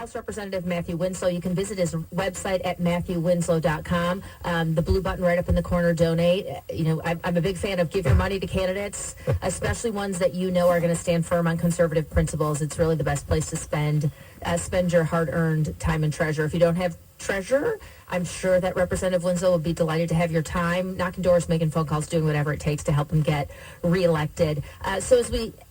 House Representative Matthew Winslow. You can visit his website at MatthewWinslow.com. The blue button right up in the corner, donate. I'm a big fan of give your money to candidates, especially ones that you know are going to stand firm on conservative principles. It's really the best place to spend your hard-earned time and treasure. If you don't have treasure, I'm sure that Representative Winslow would be delighted to have your time, knocking doors, making phone calls, doing whatever it takes to help him get reelected. So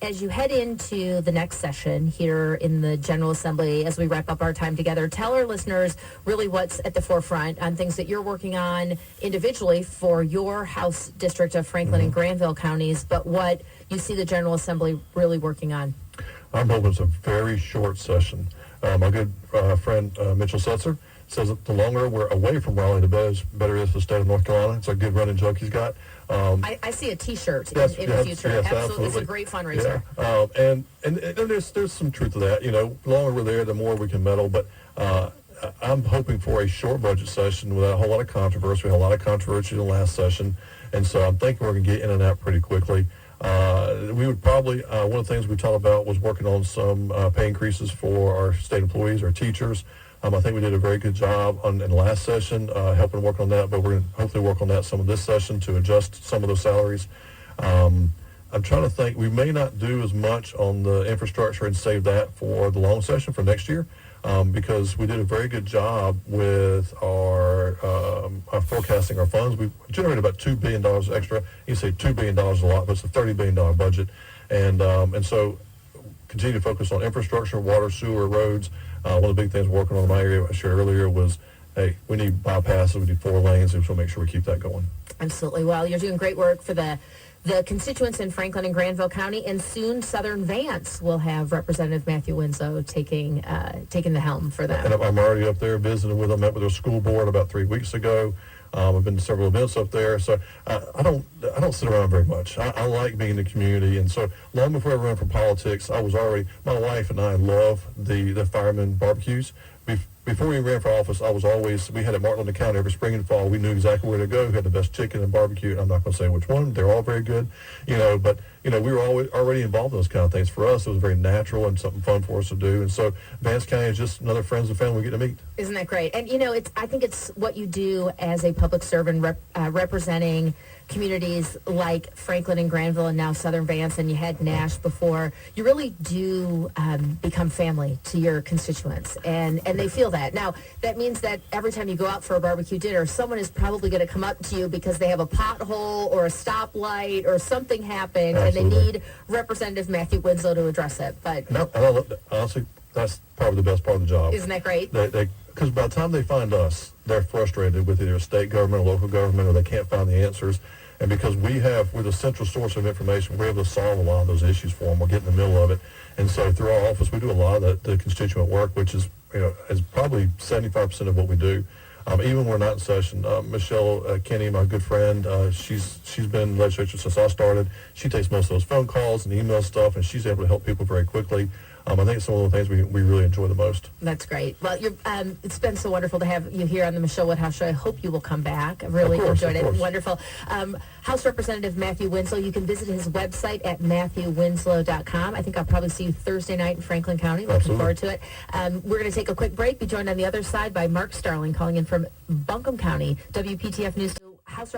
as you head into the next session here in the General Assembly, as we wrap up our time together, tell our listeners really what's at the forefront on things that you're working on individually for your House district of Franklin and Granville counties, but what you see the General Assembly really working on. I'm hoping it's a very short session. My good friend Mitchell Setzer says that the longer we're away from Raleigh, the better it is for the state of North Carolina. It's a good running joke he's got. I see a T-shirt in the future. Yes, absolutely. It's a great fundraiser. Yeah. And there's some truth to that. The longer we're there, the more we can meddle. But I'm hoping for a short budget session without a whole lot of controversy. We had a lot of controversy in the last session, and so I'm thinking we're going to get in and out pretty quickly. We would probably, one of the things we talked about was working on some pay increases for our state employees, our teachers. I think we did a very good job in the last session, helping work on that, but we're going to hopefully work on that some of this session to adjust some of those salaries. I'm trying to think, we may not do as much on the infrastructure and save that for the long session for next year, because we did a very good job with our forecasting our funds. We generated about $2 billion extra. You say $2 billion is a lot, but it's a $30 billion budget. And so continue to focus on infrastructure, water, sewer, roads. One of the big things we're working on in my area, I shared earlier, was, hey, we need bypasses, we need 4 lanes, and so make sure we keep that going. Absolutely. Well, you're doing great work for the constituents in Franklin and Granville County, and soon Southern Vance will have Representative Matthew Winslow taking the helm for them. And I'm already up there visiting with them. Met with their school board about 3 weeks ago. I've been to several events up there, so I don't sit around very much. I like being in the community, and so long before I ran for politics, my wife and I love the fireman barbecues. Before we ran for office, we had at Martin County every spring and fall. We knew exactly where to go. We had the best chicken and barbecue. I'm not going to say which one. They're all very good, but we were already involved in those kind of things. For us, it was very natural and something fun for us to do. And so Vance County is just another friends and family we get to meet. Isn't that great? And, I think it's what you do as a public servant representing communities like Franklin and Granville and now Southern Vance, and you had Nash before. You really do become family to your constituents, and they feel that. Now, that means that every time you go out for a barbecue dinner, someone is probably going to come up to you because they have a pothole or a stoplight or something happened, Absolutely. And they need Representative Matthew Winslow to address it. But no, honestly, that's probably the best part of the job. Isn't that great? Because by the time they find us, they're frustrated with either state government or local government, or they can't find the answers. And because we're the central source of information, we're able to solve a lot of those issues for them. We'll get in the middle of it. And so through our office, we do a lot of the constituent work, which is probably 75% of what we do. Even when we're not in session, Michele Kenny, my good friend, she's been in the legislature since I started. She takes most of those phone calls and email stuff, and she's able to help people very quickly. I think it's some of the things we really enjoy the most. That's great. Well, it's been so wonderful to have you here on the Michele Woodhouse Show. I hope you will come back. I really enjoyed it. Wonderful. House Representative Matthew Winslow, you can visit his website at MatthewWinslow.com. I think I'll probably see you Thursday night in Franklin County. Looking forward to it. We're going to take a quick break. Be joined on the other side by Mark Starling calling in from Buncombe County. WPTF News House Representative.